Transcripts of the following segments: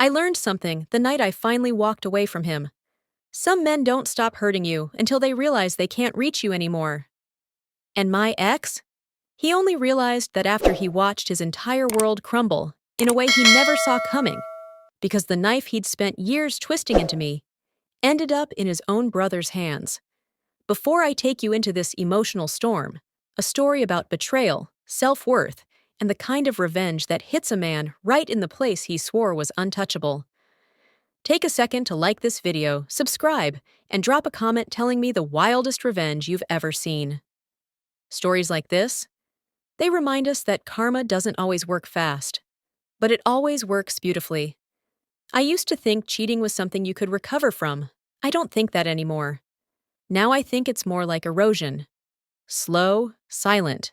I learned something the night I finally walked away from him. Some men don't stop hurting you until they realize they can't reach you anymore. And my ex? He only realized that after he watched his entire world crumble in a way he never saw coming, because the knife he'd spent years twisting into me ended up in his own brother's hands. Before I take you into this emotional storm, a story about betrayal, self-worth, and the kind of revenge that hits a man right in the place he swore was untouchable. Take a second to like this video, subscribe, and drop a comment telling me the wildest revenge you've ever seen. Stories like this, they remind us that karma doesn't always work fast, but it always works beautifully. I used to think cheating was something you could recover from. I don't think that anymore. Now I think it's more like erosion. Slow, silent.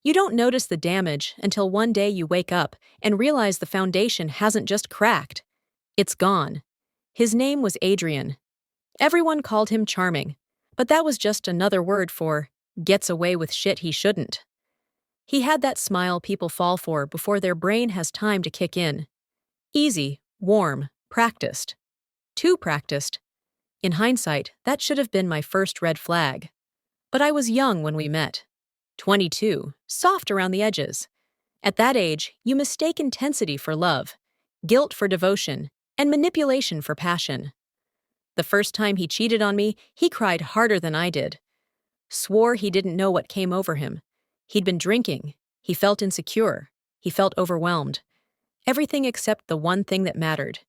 You don't notice the damage until one day you wake up and realize the foundation hasn't just cracked. It's gone. His name was Adrian. Everyone called him charming, but that was just another word for gets away with shit he shouldn't. He had that smile people fall for before their brain has time to kick in. Easy, warm, practiced. Too practiced. In hindsight, that should have been my first red flag. But I was young when we met. 22, soft around the edges. At that age, you mistake intensity for love, guilt for devotion, and manipulation for passion. The first time he cheated on me, he cried harder than I did. Swore he didn't know what came over him. He'd been drinking. He felt insecure. He felt overwhelmed. Everything except the one thing that mattered.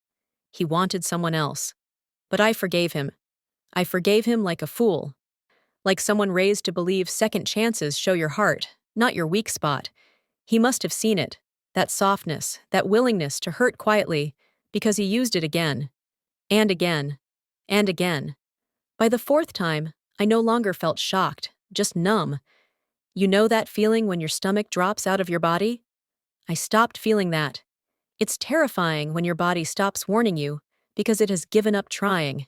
He wanted someone else. But I forgave him. I forgave him like a fool. Like someone raised to believe second chances show your heart, not your weak spot. He must have seen it, that softness, that willingness to hurt quietly, because he used it again. And again. And again. By the fourth time, I no longer felt shocked, just numb. You know that feeling when your stomach drops out of your body? I stopped feeling that. It's terrifying when your body stops warning you because it has given up trying.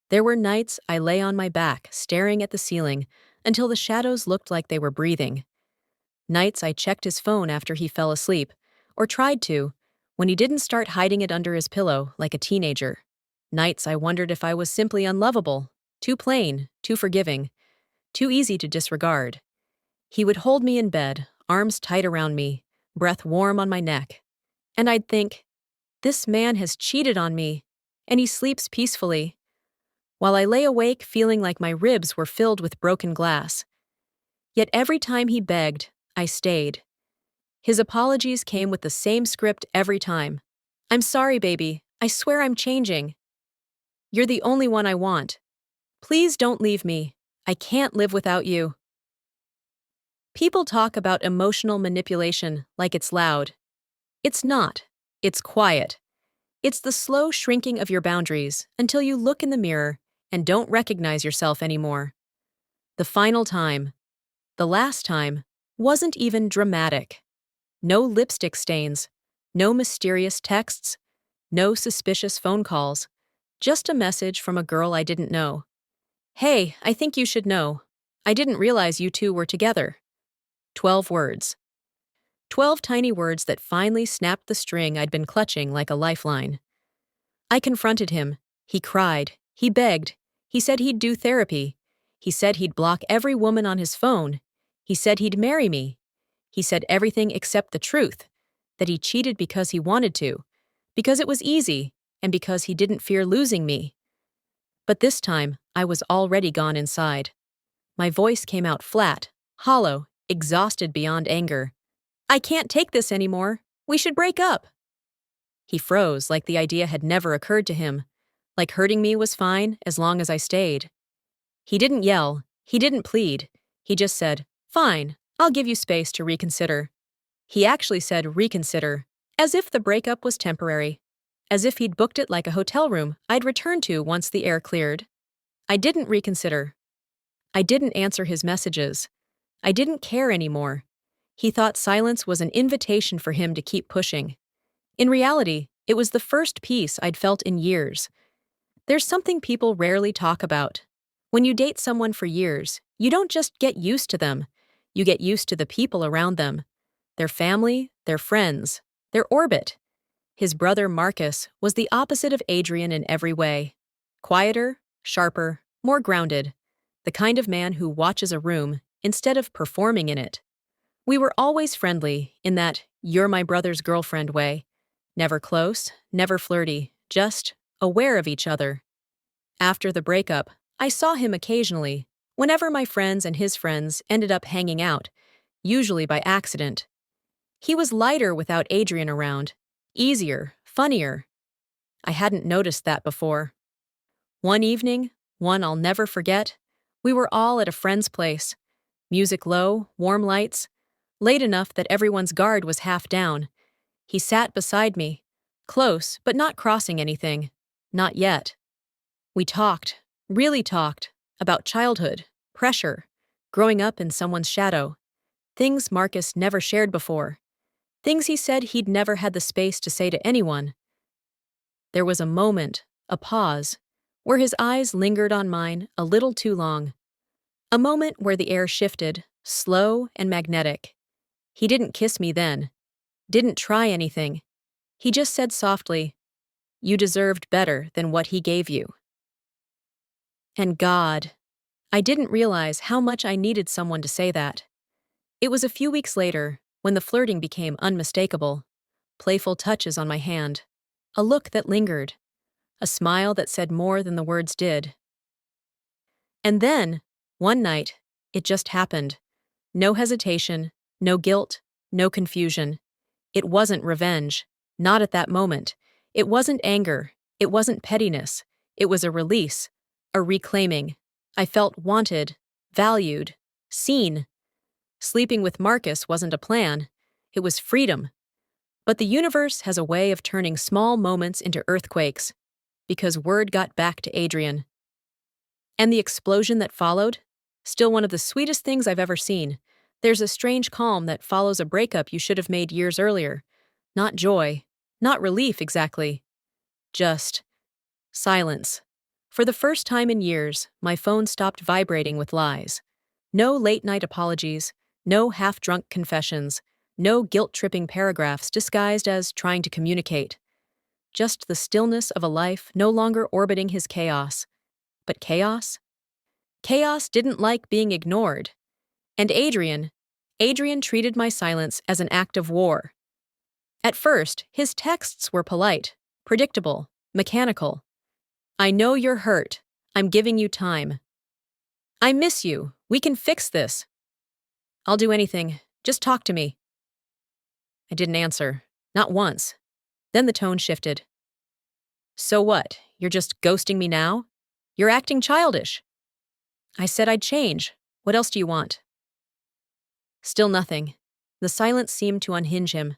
There were nights I lay on my back, staring at the ceiling, until the shadows looked like they were breathing. Nights I checked his phone after he fell asleep, or tried to, when he didn't start hiding it under his pillow like a teenager. Nights I wondered if I was simply unlovable, too plain, too forgiving, too easy to disregard. He would hold me in bed, arms tight around me, breath warm on my neck. And I'd think, this man has cheated on me, and he sleeps peacefully, while I lay awake feeling like my ribs were filled with broken glass. Yet every time he begged, I stayed. His apologies came with the same script every time. I'm sorry, baby. I swear I'm changing. You're the only one I want. Please don't leave me. I can't live without you. People talk about emotional manipulation like it's loud. It's not. It's quiet. It's the slow shrinking of your boundaries until you look in the mirror and don't recognize yourself anymore. The final time, the last time, wasn't even dramatic. No lipstick stains, no mysterious texts, no suspicious phone calls, just a message from a girl I didn't know. Hey, I think you should know. I didn't realize you two were together. 12 words. 12 tiny words that finally snapped the string I'd been clutching like a lifeline. I confronted him. He cried. He begged. He said he'd do therapy. He said he'd block every woman on his phone. He said he'd marry me. He said everything except the truth, that he cheated because he wanted to, because it was easy, and because he didn't fear losing me. But this time, I was already gone inside. My voice came out flat, hollow, exhausted beyond anger. I can't take this anymore. We should break up. He froze like the idea had never occurred to him, like hurting me was fine as long as I stayed. He didn't yell. He didn't plead. He just said, fine, I'll give you space to reconsider. He actually said reconsider, as if the breakup was temporary, as if he'd booked it like a hotel room I'd return to once the air cleared. I didn't reconsider. I didn't answer his messages. I didn't care anymore. He thought silence was an invitation for him to keep pushing. In reality, it was the first peace I'd felt in years. There's something people rarely talk about. When you date someone for years, you don't just get used to them. You get used to the people around them. Their family, their friends, their orbit. His brother Marcus was the opposite of Adrian in every way. Quieter, sharper, more grounded. The kind of man who watches a room instead of performing in it. We were always friendly, in that "you're my brother's girlfriend" way. Never close, never flirty, just aware of each other. After the breakup, I saw him occasionally, whenever my friends and his friends ended up hanging out, usually by accident. He was lighter without Adrian around, easier, funnier. I hadn't noticed that before. One evening, one I'll never forget, we were all at a friend's place. Music low, warm lights, late enough that everyone's guard was half down. He sat beside me, close but not crossing anything. Not yet. We talked, really talked, about childhood, pressure, growing up in someone's shadow. Things Marcus never shared before. Things he said he'd never had the space to say to anyone. There was a moment, a pause, where his eyes lingered on mine a little too long. A moment where the air shifted, slow and magnetic. He didn't kiss me then. Didn't try anything. He just said softly, "You deserved better than what he gave you." And God, I didn't realize how much I needed someone to say that. It was a few weeks later, when the flirting became unmistakable. Playful touches on my hand. A look that lingered. A smile that said more than the words did. And then, one night, it just happened. No hesitation, no guilt, no confusion. It wasn't revenge. Not at that moment. It wasn't anger. It wasn't pettiness. It was a release. A reclaiming. I felt wanted, valued, seen. Sleeping with Marcus wasn't a plan. It was freedom. But the universe has a way of turning small moments into earthquakes, because word got back to Adrian. And the explosion that followed? Still one of the sweetest things I've ever seen. There's a strange calm that follows a breakup you should have made years earlier. Not joy, not relief exactly. Just silence. For the first time in years, my phone stopped vibrating with lies. No late-night apologies, no half-drunk confessions, no guilt-tripping paragraphs disguised as trying to communicate. Just the stillness of a life no longer orbiting his chaos. But chaos? Chaos didn't like being ignored. And Adrian treated my silence as an act of war. At first, his texts were polite, predictable, mechanical. "I know you're hurt. I'm giving you time. I miss you. We can fix this. I'll do anything. Just talk to me." I didn't answer. Not once. Then the tone shifted. "So what? You're just ghosting me now? You're acting childish." I said I'd change. "What else do you want?" Still nothing. The silence seemed to unhinge him.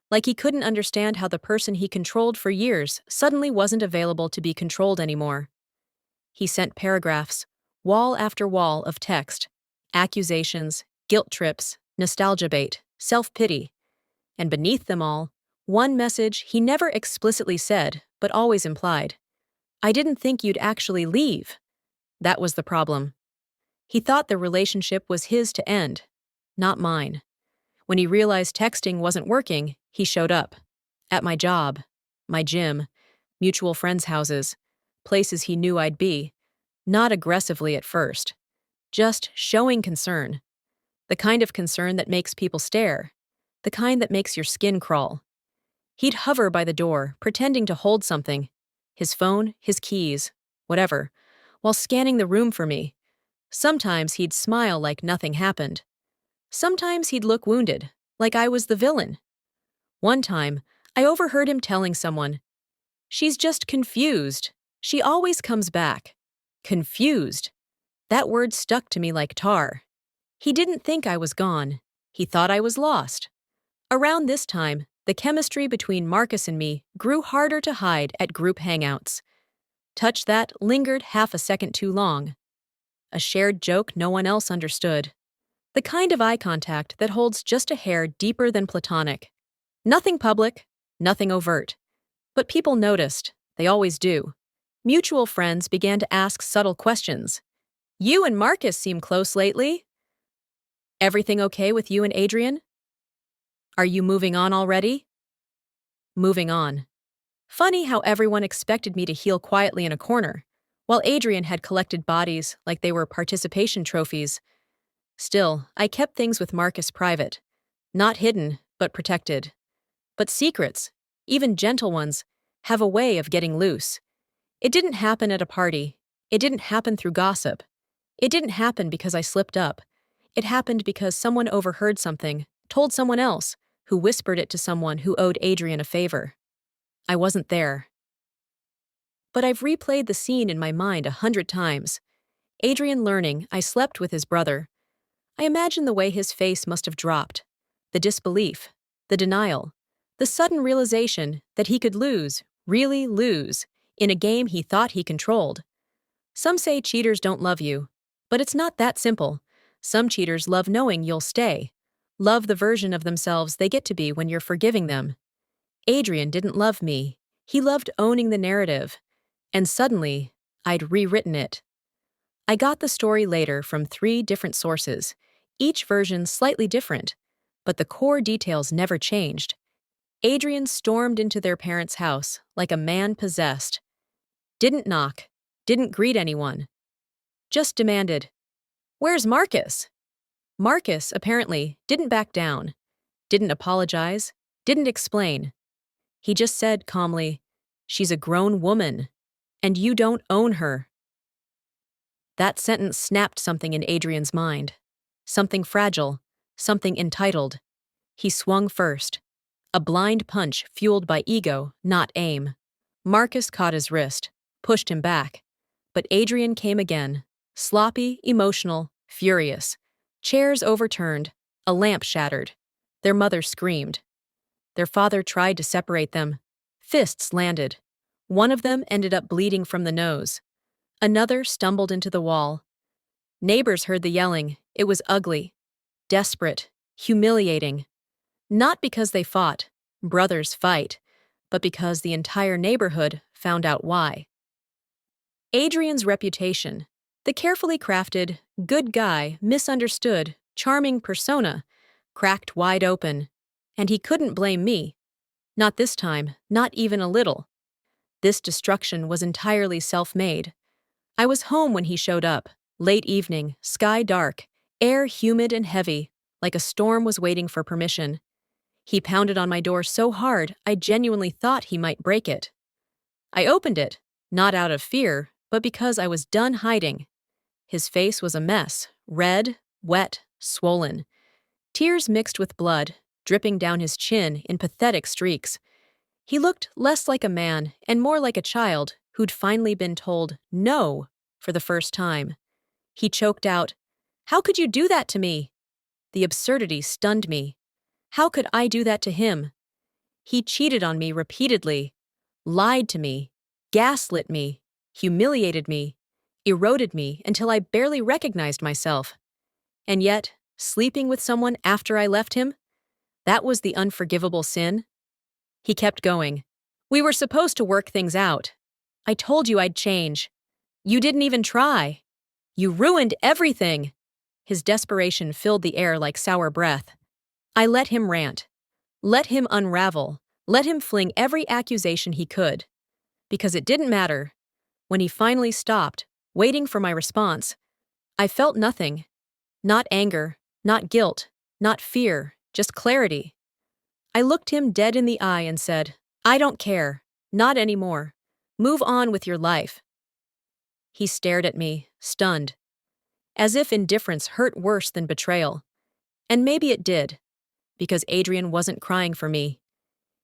Like he couldn't understand how the person he controlled for years suddenly wasn't available to be controlled anymore. He sent paragraphs, wall after wall of text, accusations, guilt trips, nostalgia bait, self-pity. And beneath them all, one message he never explicitly said, but always implied. "I didn't think you'd actually leave." That was the problem. He thought the relationship was his to end, not mine. When he realized texting wasn't working, he showed up. At my job, my gym, mutual friends' houses, places he knew I'd be. Not aggressively at first. Just showing concern. The kind of concern that makes people stare. The kind that makes your skin crawl. He'd hover by the door, pretending to hold something. His phone, his keys, whatever, while scanning the room for me. Sometimes he'd smile like nothing happened. Sometimes he'd look wounded, like I was the villain. One time, I overheard him telling someone, "She's just confused. She always comes back." Confused. That word stuck to me like tar. He didn't think I was gone. He thought I was lost. Around this time, the chemistry between Marcus and me grew harder to hide at group hangouts. Touch that lingered half a second too long. A shared joke no one else understood. The kind of eye contact that holds just a hair deeper than platonic. Nothing public, nothing overt. But people noticed. They always do. Mutual friends began to ask subtle questions. "You and Marcus seem close lately. Everything okay with you and Adrian? Are you moving on already?" moving on. Funny how everyone expected me to heal quietly in a corner, while Adrian had collected bodies like they were participation trophies. Still, I kept things with Marcus private. Not hidden, but protected. But secrets, even gentle ones, have a way of getting loose. It didn't happen at a party. It didn't happen through gossip. It didn't happen because I slipped up. It happened because someone overheard something, told someone else, who whispered it to someone who owed Adrian a favor. I wasn't there. But I've replayed the scene in my mind 100 times. Adrian learning I slept with his brother. I imagine the way his face must have dropped. The disbelief, the denial, the sudden realization that he could lose, really lose, in a game he thought he controlled. Some say cheaters don't love you, but it's not that simple. Some cheaters love knowing you'll stay, love the version of themselves they get to be when you're forgiving them. Adrian didn't love me. He loved owning the narrative. And suddenly, I'd rewritten it. I got the story later from 3 different sources, each version slightly different, but the core details never changed. Adrian stormed into their parents' house like a man possessed. Didn't knock, didn't greet anyone. Just demanded, "Where's Marcus?" Marcus, apparently, didn't back down, didn't apologize, didn't explain. He just said calmly, "She's a grown woman, and you don't own her." That sentence snapped something in Adrian's mind. Something fragile, something entitled. He swung first. A blind punch fueled by ego, not aim. Marcus caught his wrist, pushed him back. But Adrian came again, sloppy, emotional, furious. Chairs overturned, a lamp shattered. Their mother screamed. Their father tried to separate them. Fists landed. One of them ended up bleeding from the nose. Another stumbled into the wall. Neighbors heard the yelling. It was ugly, desperate, humiliating. Not because they fought, brothers fight, but because the entire neighborhood found out why. Adrian's reputation, the carefully crafted, good guy, misunderstood, charming persona, cracked wide open. And he couldn't blame me. Not this time, not even a little. This destruction was entirely self-made. I was home when he showed up, late evening, sky dark, air humid and heavy, like a storm was waiting for permission. He pounded on my door so hard I genuinely thought he might break it. I opened it, not out of fear, but because I was done hiding. His face was a mess, red, wet, swollen. Tears mixed with blood, dripping down his chin in pathetic streaks. He looked less like a man and more like a child who'd finally been told no for the first time. He choked out, "How could you do that to me?" The absurdity stunned me. How could I do that to him? He cheated on me repeatedly, lied to me, gaslit me, humiliated me, eroded me until I barely recognized myself. And yet, sleeping with someone after I left him? That was the unforgivable sin. He kept going. "We were supposed to work things out. I told you I'd change. You didn't even try. You ruined everything." His desperation filled the air like sour breath. I let him rant. Let him unravel. Let him fling every accusation he could. Because it didn't matter. When he finally stopped, waiting for my response, I felt nothing. Not anger, not guilt, not fear, just clarity. I looked him dead in the eye and said, "I don't care. Not anymore. Move on with your life." He stared at me, stunned. As if indifference hurt worse than betrayal. And maybe it did, because Adrian wasn't crying for me.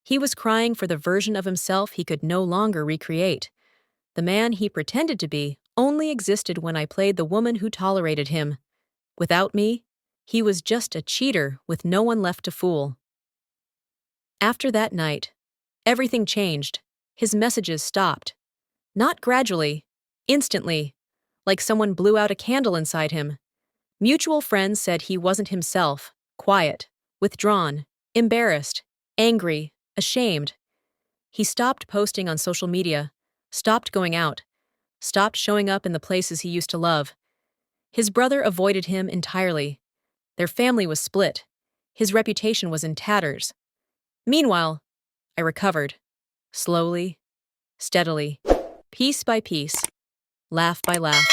He was crying for the version of himself he could no longer recreate. The man he pretended to be only existed when I played the woman who tolerated him. Without me, he was just a cheater with no one left to fool. After that night, everything changed. His messages stopped. Not gradually, instantly, like someone blew out a candle inside him. Mutual friends said he wasn't himself, quiet, withdrawn, embarrassed, angry, ashamed. He stopped posting on social media, stopped going out, stopped showing up in the places he used to love. His brother avoided him entirely. Their family was split. His reputation was in tatters. Meanwhile, I recovered. Slowly, steadily, piece by piece, laugh by laugh,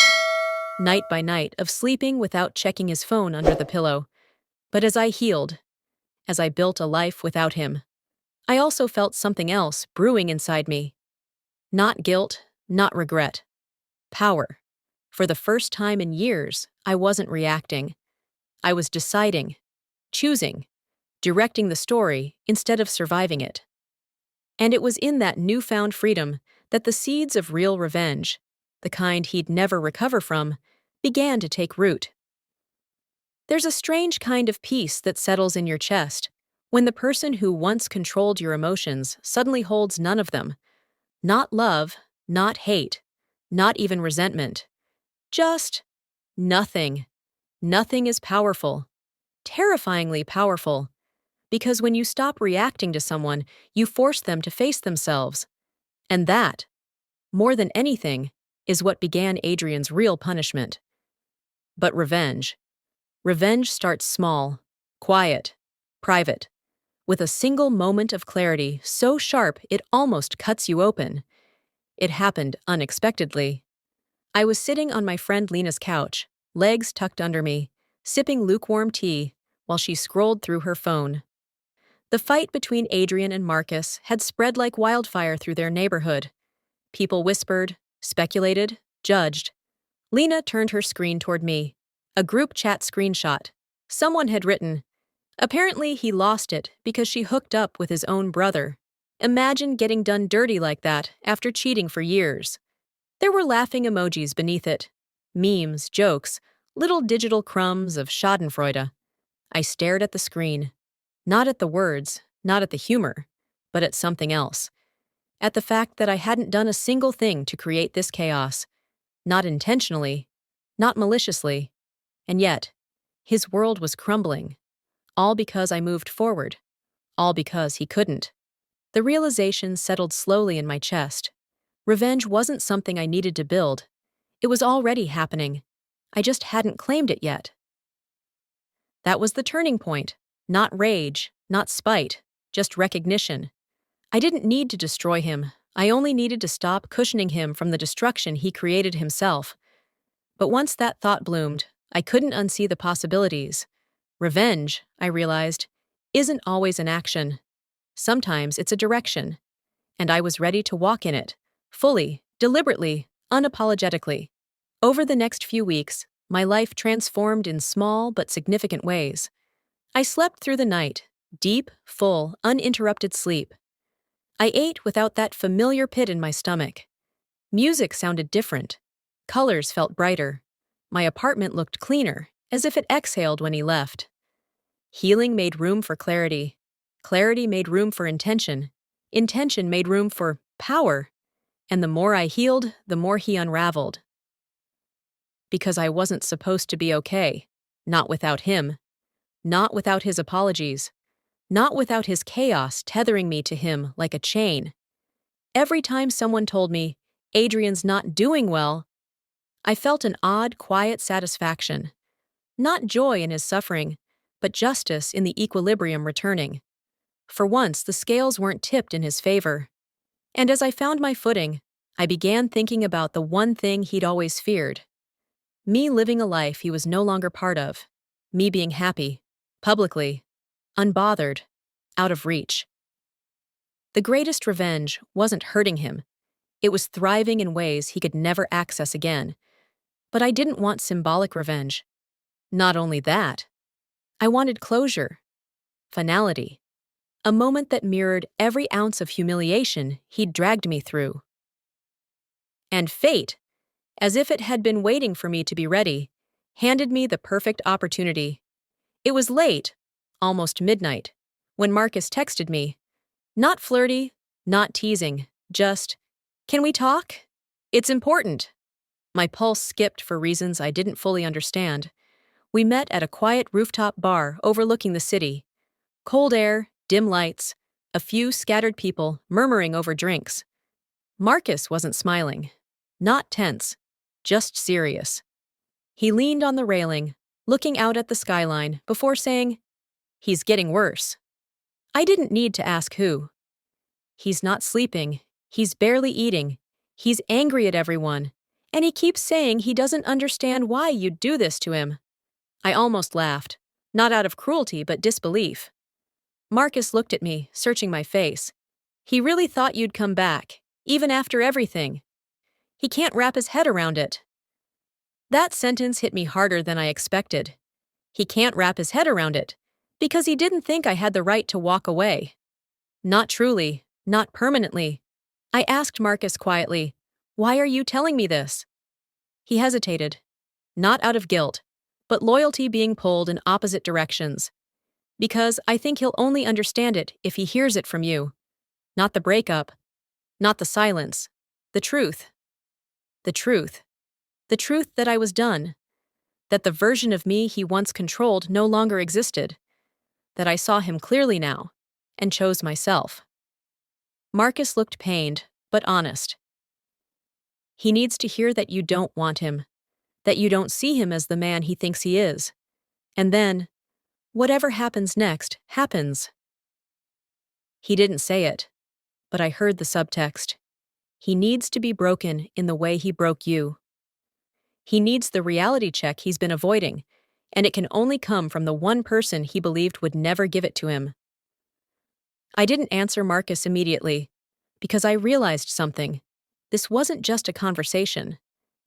night by night of sleeping without checking his phone under the pillow. But as I healed, as I built a life without him, I also felt something else brewing inside me. Not guilt, not regret. Power. For the first time in years, I wasn't reacting. I was deciding, choosing, directing the story instead of surviving it. And it was in that newfound freedom that the seeds of real revenge, the kind he'd never recover from, began to take root. There's a strange kind of peace that settles in your chest when the person who once controlled your emotions suddenly holds none of them. Not love, not hate, not even resentment. Just nothing. Nothing is powerful. Terrifyingly powerful. Because when you stop reacting to someone, you force them to face themselves. And that, more than anything, is what began Adrian's real punishment. But revenge. Revenge starts small, quiet, private, with a single moment of clarity so sharp it almost cuts you open. It happened unexpectedly. I was sitting on my friend Lena's couch, legs tucked under me, sipping lukewarm tea while she scrolled through her phone. The fight between Adrian and Marcus had spread like wildfire through their neighborhood. People whispered, speculated, judged. Lena turned her screen toward me. A group chat screenshot. Someone had written, "Apparently he lost it because she hooked up with his own brother. Imagine getting done dirty like that after cheating for years." There were laughing emojis beneath it. Memes, jokes, little digital crumbs of schadenfreude. I stared at the screen. Not at the words, not at the humor, but at something else. At the fact that I hadn't done a single thing to create this chaos. Not intentionally, not maliciously. And yet, his world was crumbling. All because I moved forward. All because he couldn't. The realization settled slowly in my chest. Revenge wasn't something I needed to build. It was already happening. I just hadn't claimed it yet. That was the turning point. Not rage, not spite, just recognition. I didn't need to destroy him. I only needed to stop cushioning him from the destruction he created himself. But once that thought bloomed, I couldn't unsee the possibilities. Revenge, I realized, isn't always an action. Sometimes it's a direction. And I was ready to walk in it, fully, deliberately, unapologetically. Over the next few weeks, my life transformed in small but significant ways. I slept through the night, deep, full, uninterrupted sleep. I ate without that familiar pit in my stomach. Music sounded different. Colors felt brighter. My apartment looked cleaner, as if it exhaled when he left. Healing made room for clarity. Clarity made room for intention. Intention made room for power. And the more I healed, the more he unraveled. Because I wasn't supposed to be okay. Not without him. Not without his apologies. Not without his chaos tethering me to him like a chain. Every time someone told me, "Adrian's not doing well," I felt an odd, quiet satisfaction. Not joy in his suffering, but justice in the equilibrium returning. For once, the scales weren't tipped in his favor. And as I found my footing, I began thinking about the one thing he'd always feared. Me living a life he was no longer part of. Me being happy, publicly, unbothered, out of reach. The greatest revenge wasn't hurting him. It was thriving in ways he could never access again. But I didn't want symbolic revenge. Not only that, I wanted closure, finality, a moment that mirrored every ounce of humiliation he'd dragged me through. And fate, as if it had been waiting for me to be ready, handed me the perfect opportunity. It was late, almost midnight, when Marcus texted me. Not flirty, not teasing, just, "Can we talk? It's important." My pulse skipped for reasons I didn't fully understand. We met at a quiet rooftop bar overlooking the city. Cold air, dim lights, a few scattered people murmuring over drinks. Marcus wasn't smiling. Not tense, just serious. He leaned on the railing, looking out at the skyline before saying, "He's getting worse." I didn't need to ask who. He's not sleeping. He's barely eating. He's angry at everyone. And he keeps saying he doesn't understand why you'd do this to him. I almost laughed, not out of cruelty but disbelief. Marcus looked at me, searching my face. He really thought you'd come back, even after everything. He can't wrap his head around it. That sentence hit me harder than I expected. He can't wrap his head around it, because he didn't think I had the right to walk away. Not truly, not permanently. I asked Marcus quietly, "Why are you telling me this?" He hesitated, not out of guilt, but loyalty being pulled in opposite directions. Because I think he'll only understand it if he hears it from you. Not the breakup, not the silence, the truth. The truth. The truth that I was done. That the version of me he once controlled no longer existed. That I saw him clearly now, and chose myself. Marcus looked pained, but honest. He needs to hear that you don't want him, that you don't see him as the man he thinks he is. And then, whatever happens next, happens. He didn't say it, but I heard the subtext. He needs to be broken in the way he broke you. He needs the reality check he's been avoiding, and it can only come from the one person he believed would never give it to him. I didn't answer Marcus immediately, because I realized something. This wasn't just a conversation.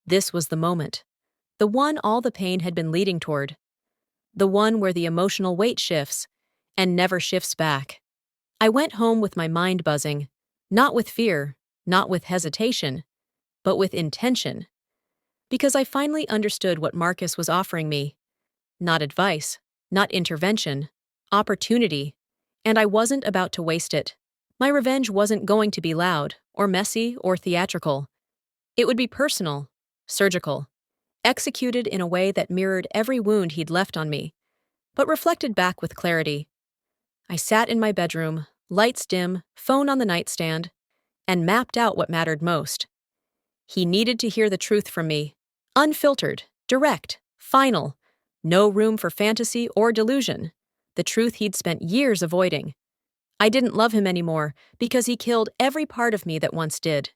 This was the moment. The one all the pain had been leading toward. The one where the emotional weight shifts, and never shifts back. I went home with my mind buzzing, not with fear, not with hesitation, but with intention. Because I finally understood what Marcus was offering me. Not advice, not intervention, opportunity. And I wasn't about to waste it. My revenge wasn't going to be loud, or messy, or theatrical. It would be personal, surgical, executed in a way that mirrored every wound he'd left on me, but reflected back with clarity. I sat in my bedroom, lights dim, phone on the nightstand, and mapped out what mattered most. He needed to hear the truth from me. Unfiltered, direct, final. No room for fantasy or delusion. The truth he'd spent years avoiding. I didn't love him anymore because he killed every part of me that once did.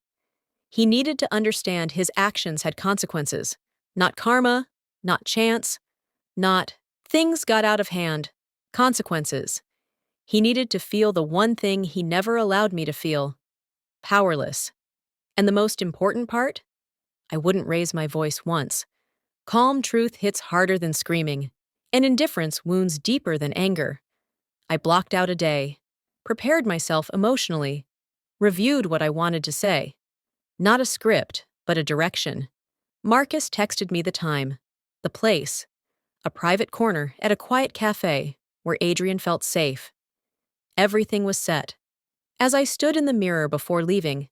He needed to understand his actions had consequences. Not karma, not chance, not things got out of hand. Consequences. He needed to feel the one thing he never allowed me to feel. Powerless. And the most important part? I wouldn't raise my voice once. Calm truth hits harder than screaming, and indifference wounds deeper than anger. I blocked out a day, prepared myself emotionally, reviewed what I wanted to say. Not a script, but a direction. Marcus texted me the time, the place, a private corner at a quiet cafe where Adrian felt safe. Everything was set. As I stood in the mirror before leaving,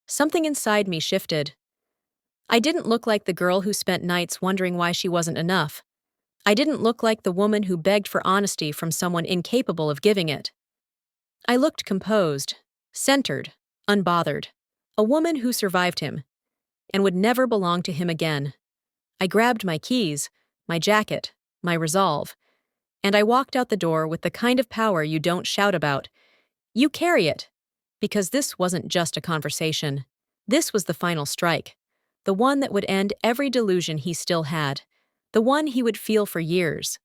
something inside me shifted. I didn't look like the girl who spent nights wondering why she wasn't enough. I didn't look like the woman who begged for honesty from someone incapable of giving it. I looked composed, centered, unbothered. A woman who survived him, and would never belong to him again. I grabbed my keys, my jacket, my resolve, and I walked out the door with the kind of power you don't shout about. You carry it. Because this wasn't just a conversation. This was the final strike. The one that would end every delusion he still had. The one he would feel for years.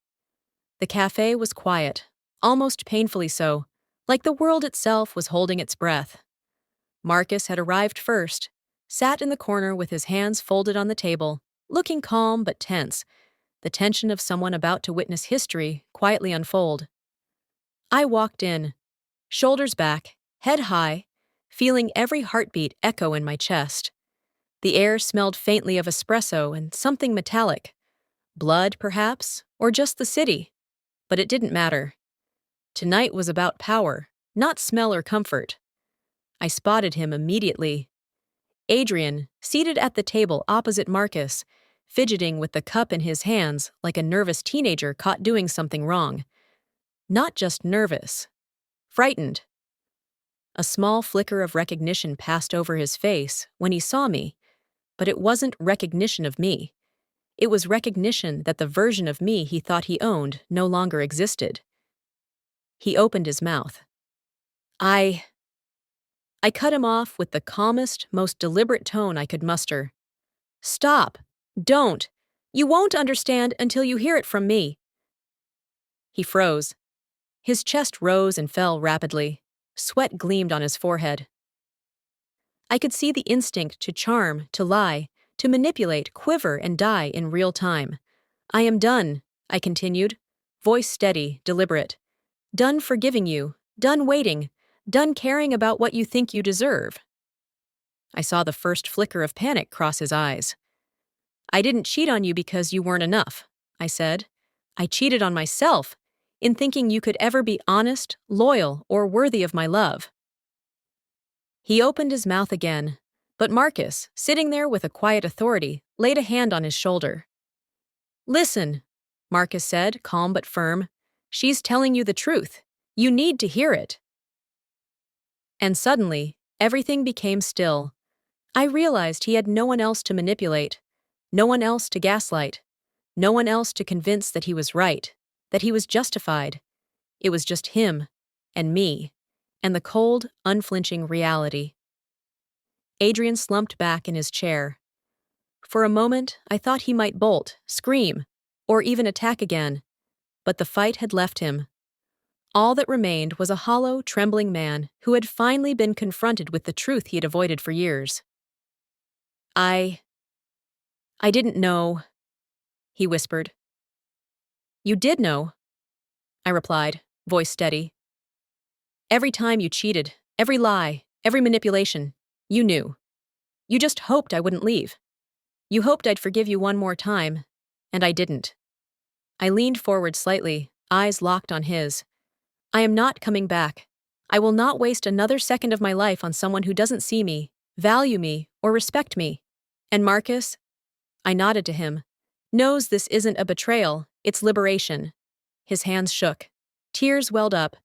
The cafe was quiet, almost painfully so, like the world itself was holding its breath. Marcus had arrived first, sat in the corner with his hands folded on the table, looking calm but tense, the tension of someone about to witness history quietly unfold. I walked in, shoulders back, head high, feeling every heartbeat echo in my chest. The air smelled faintly of espresso and something metallic. Blood, perhaps, or just the city. But it didn't matter. Tonight was about power, not smell or comfort. I spotted him immediately. Adrian, seated at the table opposite Marcus, fidgeting with the cup in his hands like a nervous teenager caught doing something wrong. Not just nervous. Frightened. A small flicker of recognition passed over his face when he saw me, but it wasn't recognition of me. It was recognition that the version of me he thought he owned no longer existed. He opened his mouth. I cut him off with the calmest, most deliberate tone I could muster. Stop! Don't! You won't understand until you hear it from me. He froze. His chest rose and fell rapidly. Sweat gleamed on his forehead. I could see the instinct to charm, to lie, to manipulate, quiver and die in real time. I am done, I continued, voice steady, deliberate. Done forgiving you, done waiting, done caring about what you think you deserve. I saw the first flicker of panic cross his eyes. I didn't cheat on you because you weren't enough, I said. I cheated on myself in thinking you could ever be honest, loyal, or worthy of my love. He opened his mouth again, but Marcus, sitting there with a quiet authority, laid a hand on his shoulder. Listen, Marcus said, calm but firm. She's telling you the truth. You need to hear it. And suddenly, everything became still. I realized he had no one else to manipulate, no one else to gaslight, no one else to convince that he was right, that he was justified. It was just him, and me, and the cold, unflinching reality. Adrian slumped back in his chair. For a moment, I thought he might bolt, scream, or even attack again, but the fight had left him. All that remained was a hollow, trembling man who had finally been confronted with the truth he had avoided for years. I didn't know, he whispered. You did know, I replied, voice steady. Every time you cheated, every lie, every manipulation, you knew. You just hoped I wouldn't leave. You hoped I'd forgive you one more time, and I didn't. I leaned forward slightly, eyes locked on his. I am not coming back. I will not waste another second of my life on someone who doesn't see me, value me, or respect me. And Marcus, I nodded to him, knows this isn't a betrayal, it's liberation. His hands shook. Tears welled up,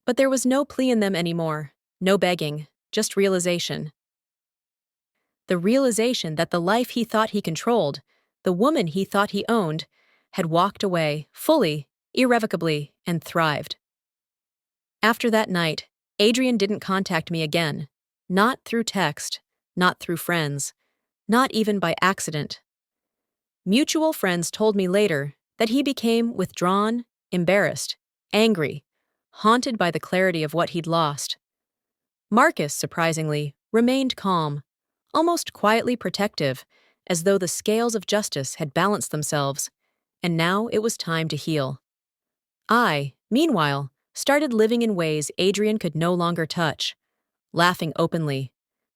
but there was no plea in them anymore, no begging, just realization. The realization that the life he thought he controlled, the woman he thought he owned, had walked away, fully, irrevocably, and thrived. After that night, Adrian didn't contact me again. Not through text, not through friends, not even by accident. Mutual friends told me later that he became withdrawn, embarrassed, angry, haunted by the clarity of what he'd lost. Marcus, surprisingly, remained calm, almost quietly protective, as though the scales of justice had balanced themselves, and now it was time to heal. I, meanwhile, started living in ways Adrian could no longer touch, laughing openly,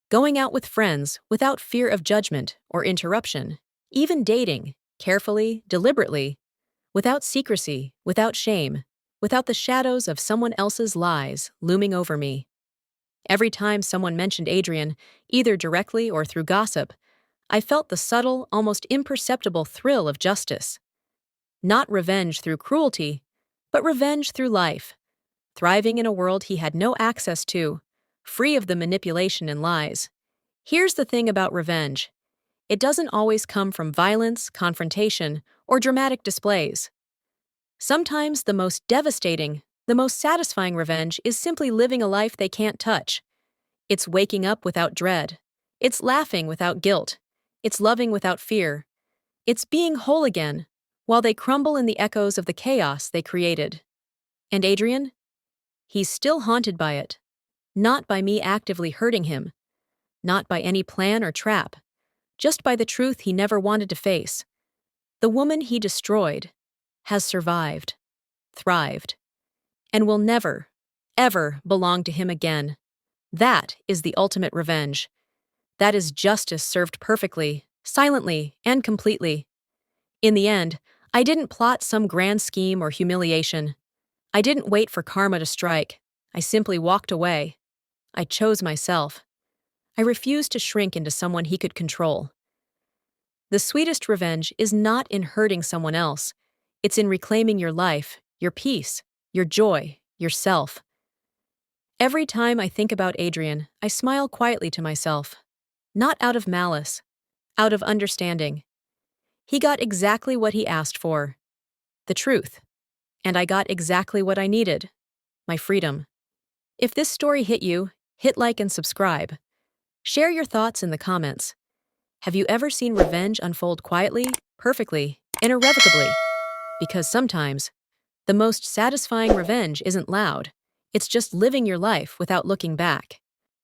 going out with friends without fear of judgment or interruption, even dating, carefully, deliberately, without secrecy, without shame, without the shadows of someone else's lies looming over me. Every time someone mentioned Adrian, either directly or through gossip, I felt the subtle, almost imperceptible thrill of justice. Not revenge through cruelty, but revenge through life, thriving in a world he had no access to, free of the manipulation and lies. Here's the thing about revenge. It doesn't always come from violence, confrontation, or dramatic displays. Sometimes the most devastating, the most satisfying revenge is simply living a life they can't touch. It's waking up without dread. It's laughing without guilt. It's loving without fear. It's being whole again, while they crumble in the echoes of the chaos they created. And Adrian? He's still haunted by it. Not by me actively hurting him. Not by any plan or trap. Just by the truth he never wanted to face. The woman he destroyed has survived, thrived, and will never, ever belong to him again. That is the ultimate revenge. That is justice served perfectly, silently, and completely. In the end, I didn't plot some grand scheme or humiliation. I didn't wait for karma to strike. I simply walked away. I chose myself. I refused to shrink into someone he could control. The sweetest revenge is not in hurting someone else. It's in reclaiming your life, your peace, your joy, yourself. Every time I think about Adrian, I smile quietly to myself. Not out of malice, out of understanding. He got exactly what he asked for. The truth. And I got exactly what I needed. My freedom. If this story hit you, hit like and subscribe. Share your thoughts in the comments. Have you ever seen revenge unfold quietly, perfectly, and irrevocably? Because sometimes, the most satisfying revenge isn't loud. It's just living your life without looking back.